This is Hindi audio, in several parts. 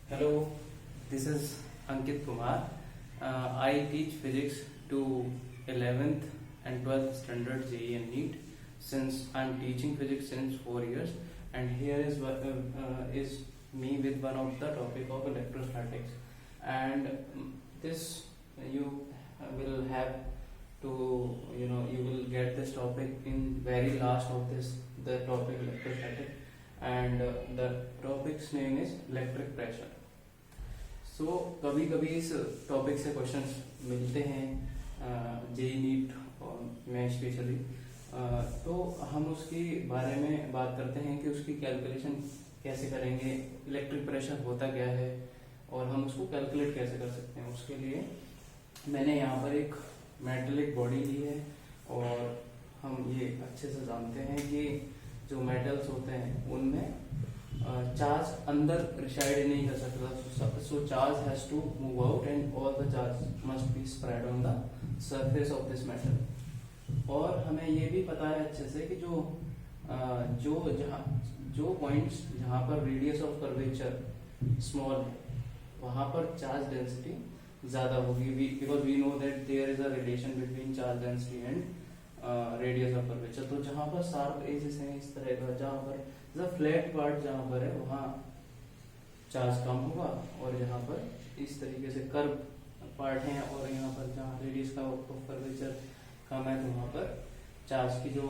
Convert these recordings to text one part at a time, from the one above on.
Hello, this is Ankit Kumar. I teach physics to 11th and 12th standard JEE and NEET since I'm teaching physics since 4 years, and here is me with one of the topic of electrostatics, and this you will have to you will get this topic in very last of the topic electrostatic, and the topic's name is electric pressure. सो कभी कभी इस टॉपिक से क्वेश्चंस मिलते हैं जेई नीट में स्पेशली, तो हम उसके बारे में बात करते हैं कि उसकी कैलकुलेशन कैसे करेंगे, इलेक्ट्रिक प्रेशर होता क्या है और हम उसको कैलकुलेट कैसे कर सकते हैं। उसके लिए मैंने यहाँ पर एक मेटलिक बॉडी ली है, और हम ये अच्छे से जानते हैं कि जो मेटल्स होते हैं उनमें चार्ज अंदर रिसाइड नहीं कर सकता, so charge has to move out and all the charge must be spread on the surface of this metal. और हमें ये भी पता है अच्छे से कि जो पॉइंट्स जहाँ पर रेडियस ऑफ कर्वेचर स्मॉल है वहां पर चार्ज डेंसिटी ज्यादा होगी, because we know that there is a relation between charge density and radius of curvature. तो जहाँ पर शार्प एजेस हैं इस तरह का, जहाँ पर फ्लैट पार्ट जहाँ पर है वहाँ चार्ज कम होगा, और जहाँ पर इस तरीके से कर्व पार्ट है और यहाँ पर जहाँ रेडियस का कर्वेचर कम है तो वहाँ पर चार्ज की जो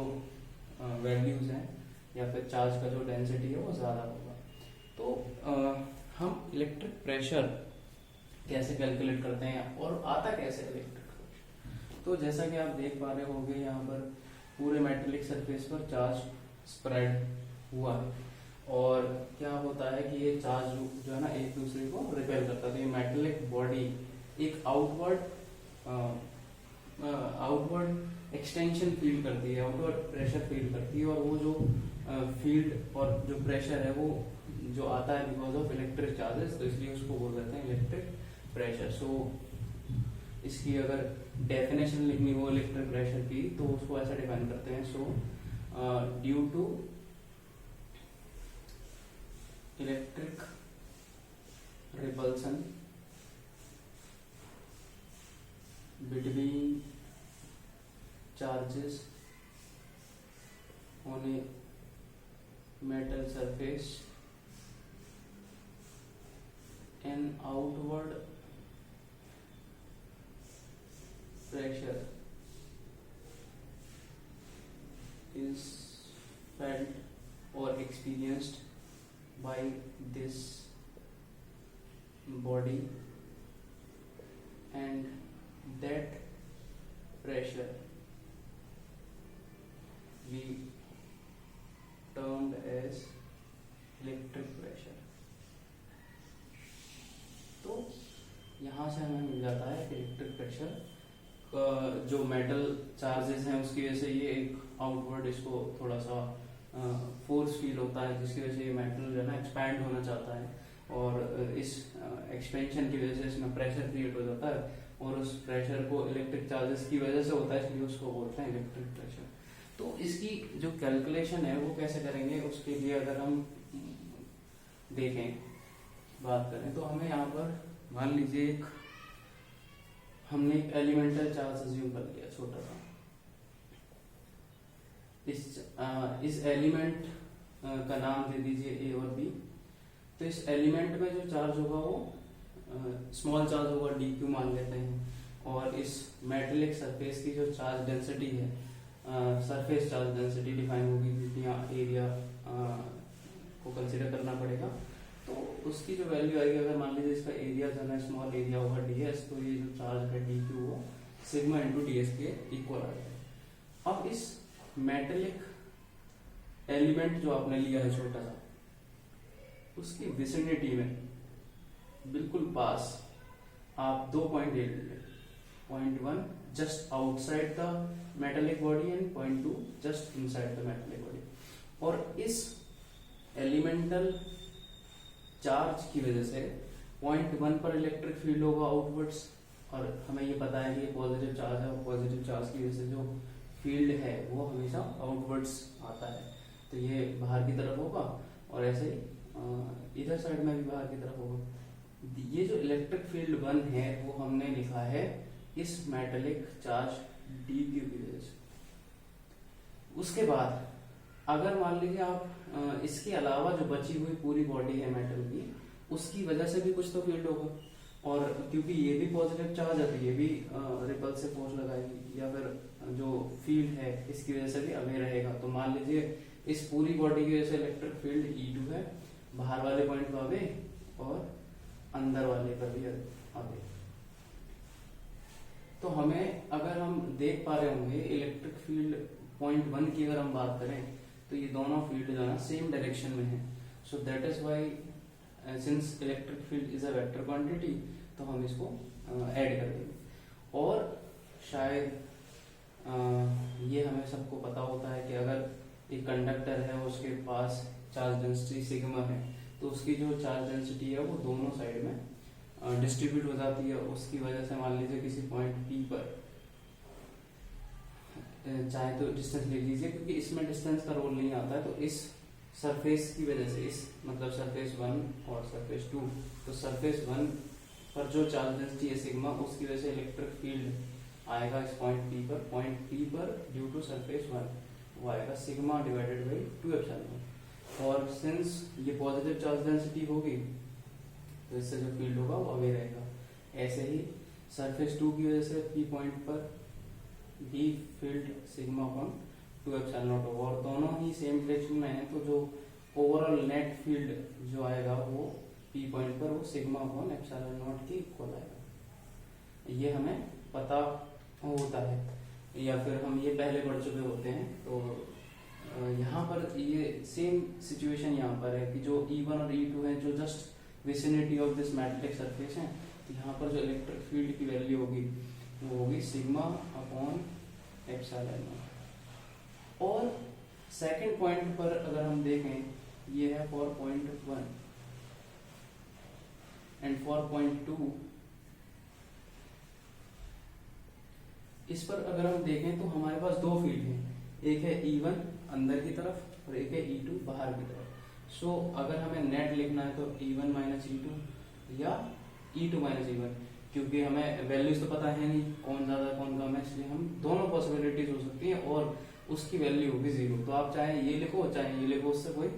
वैल्यूज हैं या फिर चार्ज का जो डेंसिटी है वो ज़्यादा होगा। तो हम इलेक्ट्रिक प्रेशर कैसे कैलकुलेट करते हैं और आता कैसे इलेक्ट्रिक प्रेशर। तो जैसा कि आप देख पा रहे होंगे यहाँ पर पूरे मेटेलिक सरफेस पर चार्ज स्प्रेड हुआ है, और क्या होता है कि ये चार्ज जो है ना एक दूसरे को रिपेल करता है। तो ये मेटेलिक बॉडी एक आउटवर्ड एक्सटेंशन फील करती है, आउटवर्ड प्रेशर फील करती है, और वो जो फील्ड और जो प्रेशर है वो जो आता है बिकॉज ऑफ इलेक्ट्रिक चार्जेस, तो इसलिए उसको बोल देते हैं इलेक्ट्रिक प्रेशर। सो इसकी अगर डेफिनेशन लिखनी हो इलेक्ट्रिक प्रेशर की तो उसको ऐसा डिफाइन करते हैं। So due to electric repulsion between charges on a metal surface, an outward pressure is felt or experienced by this body, and that pressure we termed as electric pressure। तो यहाँ से हमें मिल जाता है इलेक्ट्रिक प्रेशर। जो मेटल चार्जेस हैं उसकी वजह से ये एक आउटवर्ड इसको थोड़ा सा फोर्स फील होता है, जिसकी वजह से ये मेटल जो है ना एक्सपैंड होना चाहता है, और इस एक्सपेंशन की वजह से इसमें प्रेशर क्रिएट हो जाता है, और उस प्रेशर को इलेक्ट्रिक चार्जेस की वजह से होता है, इसलिए उसको बोलते हैं इलेक्ट्रिक प्रेशर। तो इसकी जो कैलकुलेशन है वो कैसे करेंगे, उसके लिए अगर हम देखें बात करें तो हमें यहाँ पर मान लीजिए हमने एक एलिमेंटल चार्ज अज्यूम कर लिया छोटा सा। इस एलिमेंट का नाम दे दीजिए ए और बी। तो इस एलिमेंट में जो चार्ज होगा वो स्मॉल चार्ज होगा, डी क्यू मान लेते हैं, और इस मेटेलिक सरफेस की जो चार्ज डेंसिटी है, सरफेस चार्ज डेंसिटी डिफाइन होगी, जितनी एरिया को कंसीडर करना पड़ेगा, तो उसकी जो वैल्यू आएगी, अगर मान लीजिए इसका एरिया जो है स्मॉल एरिया होगा डी एस, तो ये जो चार्ज है डी क्यू वो सिग्मा इंटू डी एस के इक्वल आ जाएगा। अब इस मेटेलिक एलिमेंट जो आपने लिया है छोटा सा, उसकी विसिनिटी में बिल्कुल पास आप 2 पॉइंट ले लीजिए। Point 1 just outside the metallic body and point 2 just inside the metallic body. और इस एलिमेंटल चार्ज की वजह से पॉइंट 1 पर इलेक्ट्रिक फील्ड होगा आउटवर्ड्स, और हमें ये पता है कि ये पॉजिटिव चार्ज है, और पॉजिटिव चार्ज की वजह से जो फील्ड है वो हमेशा आउटवर्ड्स आता है, तो ये बाहर की तरफ होगा, और ऐसे ही इधर साइड में भी बाहर की तरफ होगा। ये जो इलेक्ट्रिक फील्ड 1 है वो हमने लिखा है इस मेटेलिक चार्ज डी क्यू की वजह से। उसके बाद अगर मान लीजिए आप इसके अलावा जो बची हुई पूरी बॉडी है मेटल की, उसकी वजह से भी कुछ तो फील्ड होगा, और क्योंकि ये भी पॉजिटिव चार्ज है तो ये भी रिपल्सिव फोर्स लगाएगी, या फिर जो फील्ड है इसकी वजह से भी अवे रहेगा। तो मान लीजिए इस पूरी बॉडी की वजह से इलेक्ट्रिक फील्ड E2 है, बाहर वाले पॉइंट पर अवे और अंदर वाले पर भी अवे। तो हमें अगर हम देख पा रहे होंगे इलेक्ट्रिक फील्ड पॉइंट 1 की अगर हम बात करें तो ये दोनों फील्ड जो है ना सेम डायरेक्शन में है। So that is why since electric field is a vector quantity तो हम इसको ऐड कर देंगे। और शायद ये हमें सबको पता होता है कि अगर एक कंडक्टर है उसके पास चार्ज डेंसिटी सिग्मा है तो उसकी जो चार्ज डेंसिटी है वो दोनों साइड में डिस्ट्रीब्यूट हो जाती है। उसकी वजह से मान लीजिए किसी पॉइंट P पर चाहे तो डिस्टेंस ले लीजिए, क्योंकि इसमें डिस्टेंस का रोल नहीं आता है, तो इस सरफेस की वजह से, इस मतलब सरफेस 1 और सरफेस 2, तो सरफेस 1 पर जो चार्ज डेंसिटी है सिग्मा, उसकी वजह से इलेक्ट्रिक फील्ड आएगा इस पॉइंट P पर ड्यू टू सरफेस 1 वो आएगा सिग्मा डिवाइडेड बाई 2 एप्सिलॉन। और सिंस ये पॉजिटिव चार्ज डेंसिटी होगी तो इससे जो फील्ड होगा वो अवे रहेगा। ऐसे ही सरफेस 2 की वजह से P पॉइंट पर D field sigma upon 2 epsilon not होगा, और दोनों ही सेम डायरेक्शन में है तो जो ओवरऑल नेट फील्ड जो आएगा वो P पॉइंट पर वो सिग्मा अपॉन एप्सिलॉन नॉट के इक्वल आएगा। ये हमें पता होता है, या फिर हम ये पहले पढ़ चुके होते हैं। तो यहाँ पर ये सेम सिचुएशन यहाँ पर है कि जो E1 और E2 है जो just vicinity of this metallic surface है, तो यहाँ पर जो इलेक्ट्रिक फील्ड की वैल्यू होगी वो होगी सिग्मा अपॉन एप्सिलॉन नॉट। और सेकंड पॉइंट पर अगर हम देखें ये है for point 1 and for point 2, इस पर अगर हम देखें तो हमारे पास दो फील्ड हैं, एक है E1 अंदर की तरफ और एक है E2 बाहर की तरफ। सो अगर हमें नेट लिखना है तो E1 माइनस E2 या E2 माइनस E1, क्योंकि हमें वैल्यूज तो पता है नहीं कौन ज्यादा कौन कम है, इसलिए हम दोनों पॉसिबिलिटीज हो सकती है और उसकी वैल्यू होगी 0। तो आप चाहे ये लिखो चाहे ये लिखो, उससे कोई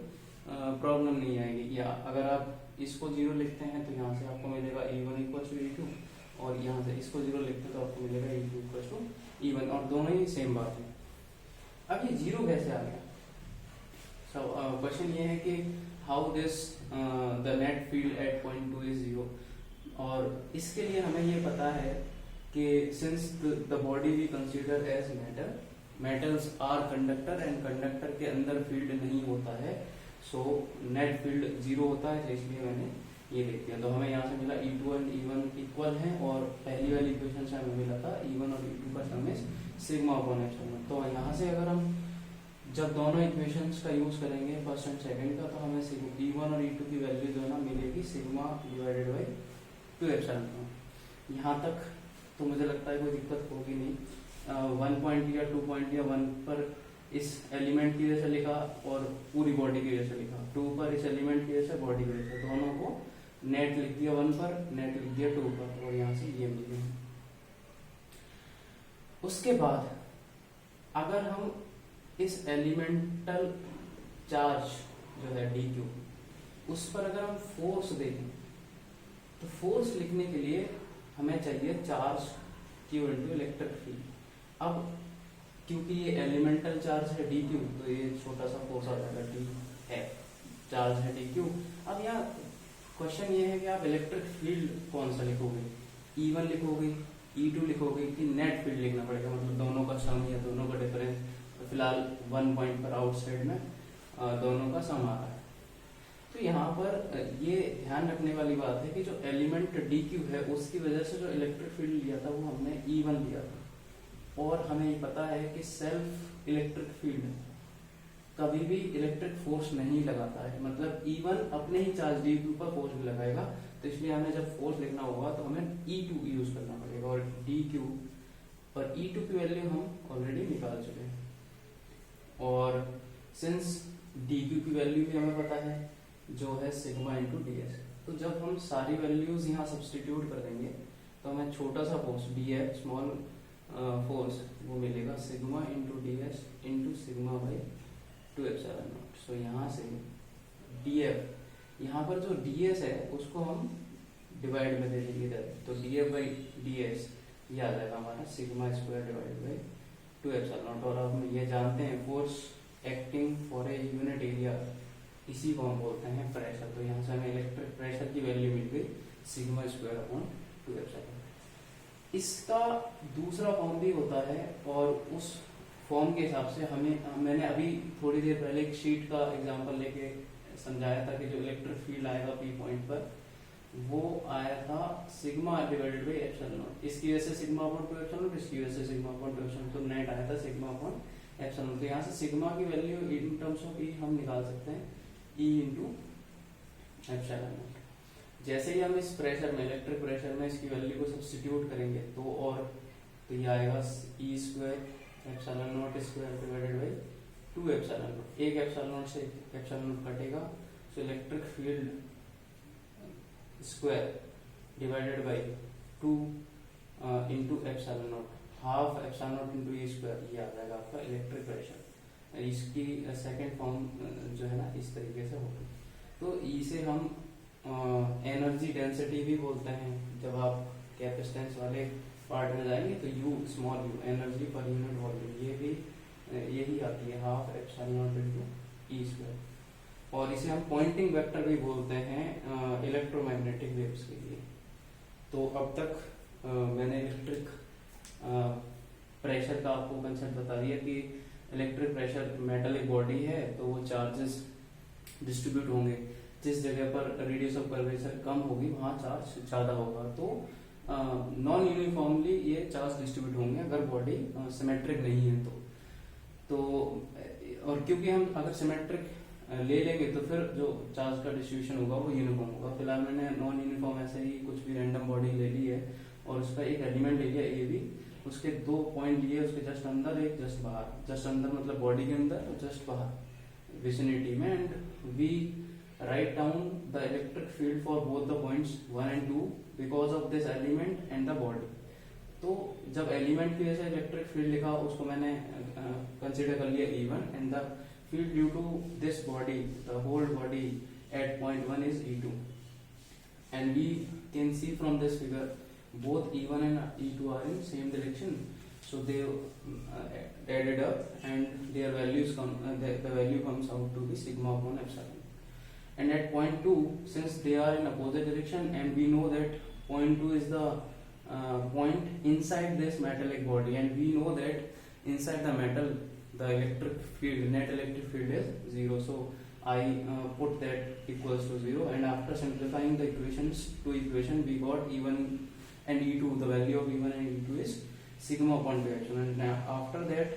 प्रॉब्लम नहीं आएगी। या अगर आप इसको 0 लिखते हैं तो यहाँ से आपको मिलेगा E1 इक्वल टू E2, और यहाँ से इसको 0 लिखते हैं तो आपको मिलेगा E2 इक्वल टू E1, और दोनों ही सेम बात है। अब ये 0 कैसे आ गया? सो क्वेश्चन ये है कि how this the net field at point 2 is 0। और इसके लिए हमें ये पता है कि since the body we consider as metal, metals are conductor and conductor के अंदर फील्ड नहीं होता है, सो नेट फील्ड 0 होता है, तो इसलिए मैंने ये लिख दिया। तो हमें यहाँ से मिला E2 एंड E1 इक्वल है, और पहली वाली इक्वेशन से हमें मिला था E1 और E2 का सम इज सिग्मा अपॉन एप्सिलॉन। तो यहाँ से अगर हम जब दोनों इक्वेशंस का यूज करेंगे फर्स्ट एंड सेकंड का, तो हमें E1 और E2 की वैल्यू जो है ना मिलेगी सिग्मा डिवाइडेड बाई 2 एप्सिलॉन। यहाँ तक तो मुझे लगता है कोई दिक्कत होगी नहीं। 1 पॉइंट या 2 पॉइंट या 1 पर इस एलिमेंट की वजह से लिखा और पूरी बॉडी की वजह से लिखा, 2 पर इस एलिमेंट की वजह से बॉडी की वजह से, दोनों को नेट लिख दिया 1 पर, नेट लिख दिया 2 पर, और यहाँ से ये मिल गया। उसके बाद अगर हम इस एलिमेंटल चार्ज जो है dq, उस पर अगर हम फोर्स देखें तो फोर्स लिखने के लिए हमें चाहिए charge q into electric field. अब क्योंकि ये एलिमेंटल चार्ज है dq, तो ये छोटा सा फोर्स आ जाएगा d है, चार्ज है dq। अब यहाँ क्वेश्चन ये है कि आप इलेक्ट्रिक फील्ड कौन सा लिखोगे, E1 लिखोगे, E2 लिखोगे, कि नेट फील्ड लिखना पड़ेगा, मतलब दोनों का सम या दोनों का डिफरेंस। तो फिलहाल 1 पॉइंट पर आउटसाइड में दोनों का सम आ रहा है। तो यहाँ पर ये ध्यान रखने वाली बात है कि जो एलिमेंट dq है उसकी वजह से जो इलेक्ट्रिक फील्ड लिया था वो हमने E1 लिया था, और हमें ये पता है कि सेल्फ इलेक्ट्रिक फील्ड कभी भी इलेक्ट्रिक फोर्स नहीं लगाता है, मतलब E1 अपने ही चार्ज dq पर फोर्स भी लगाएगा। तो इसलिए हमें जब फोर्स लिखना होगा तो हमें E2 यूज करना पड़ेगा, और dq पर E2 की वैल्यू हम ऑलरेडी निकाल चुके हैं। और सिंस dq की वैल्यू भी हमें पता है जो है सिग्मा इंटू डी एस। तो जब हम सारी वैल्यूज यहाँ सब्सटीट्यूट कर देंगे तो हमें छोटा सा force D F small force वो मिलेगा sigma into D S into sigma by 2 epsilon naught. So यहाँ से डी एफ, यहाँ पर जो डी एस है उसको हम डिवाइड में दे देंगे इधर, तो D F by D S ये आ जाएगा हमारा sigma square divide by 2 epsilon not. और हम ये जानते हैं force acting for a unit area, इसी को हम बोलते हैं प्रेशर। तो यहाँ से हमें इलेक्ट्रिक प्रेशर की वैल्यू मिल गई सिग्मा स्क्वायर अपॉन 2 एप्सिलॉन। इसका दूसरा फॉर्म भी होता है और उस फॉर्म के हिसाब से मैंने अभी थोड़ी देर पहले एक शीट का एग्जांपल लेके समझाया था कि जो इलेक्ट्रिक फील्ड आएगा पी पॉइंट पर वो आया था sigma divided by epsilon not. इसकी वजह से सिग्मा अपॉन 2 एप्सिलॉन नॉट, इसकी वजह से सिग्मा अपॉन 2 एप्सिलॉन, तो नेट आया था सिग्मा अपॉन एप्सिलॉन नॉट। तो यहाँ से सिग्मा की वैल्यू इन टर्म्स ऑफ ई हम निकाल सकते हैं ई इंटू एप्सिलॉन नॉट। जैसे ही हम इस प्रेशर में इलेक्ट्रिक प्रेशर में इसकी वैल्यू को सब्स्टिट्यूट करेंगे तो ये आएगा E square epsilon naught square divided by 2 epsilon naught. एक एप्सिलॉन नॉट से एप्सिलॉन नॉट कटेगा, so electric field square divided by 2 into epsilon naught, half epsilon naught into E square, ये आ जाएगा आपका इलेक्ट्रिक प्रेशर। इसकी सेकेंड फॉर्म जो है ना इस तरीके से होगी। तो इसे हम एनर्जी डेंसिटी भी बोलते हैं। जब आप कैपेसिटेंस वाले पार्ट में जाएंगे तो you small you energy per unit volume, ये भी यही आती है half epsilon not into E square. और इसे हम पॉइंटिंग वेक्टर भी बोलते हैं इलेक्ट्रोमैग्नेटिक वेव्स के लिए। तो अब तक मैंने इलेक्ट्रिक प्रेशर का आपको कंसेप्ट बता दिया कि इलेक्ट्रिक प्रेशर मेटलिक बॉडी है तो वो चार्जेस डिस्ट्रीब्यूट होंगे, जिस जगह पर रेडियस ऑफ कर्वेचर कम होगी वहां चार्ज ज्यादा होगा। तो नॉन यूनिफॉर्मली ये चार्ज डिस्ट्रीब्यूट होंगे अगर बॉडी सिमेट्रिक नहीं है तो और क्योंकि हम अगर सिमेट्रिक ले लेंगे तो फिर जो चार्ज का डिस्ट्रीब्यूशन होगा वो यूनिफॉर्म होगा। फिलहाल मैंने नॉन यूनिफॉर्म ऐसे ही कुछ भी रैंडम बॉडी ले ली है और उसका एक एलिमेंट ले लिया ए बी, उसके 2 पॉइंट लिए, उसके जस्ट अंदर एक जस्ट बाहर, जस्ट अंदर मतलब बॉडी के अंदर और जस्ट बाहर विसिनिटी में, and we write down the electric field for both the points 1 and 2 because of this element and the body। तो जब एलिमेंट की वजह से इलेक्ट्रिक फील्ड लिखा उसको मैंने कंसीडर कर लिया E1 and the field due to this body the whole body at point 1 is E2 and we can see from this figure both E1 and E2 are in same direction, so they added up and their values the value comes out to be sigma upon epsilon। And at point 2, since they are in opposite direction and we know that point 2 is the point inside this metallic body, and we know that inside the metal the electric field, net electric field is 0, so I put that equals to 0, and after simplifying the equations to equation we got E1 and E2, the value of E1 and E2 is sigma upon 2 epsilon, and after that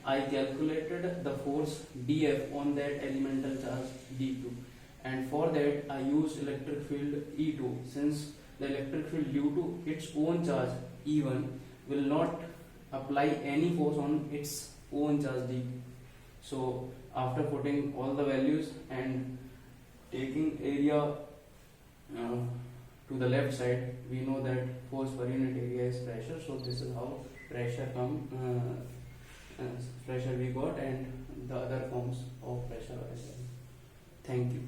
I calculated the force dF on that elemental charge D2, and for that I used electric field E2, since the electric field due to its own charge E1 will not apply any force on its own charge D2. So after putting all the values and taking area to the left side, we know that force per unit area is pressure. So this is how pressure we got, and the other forms of pressure as well. Thank you.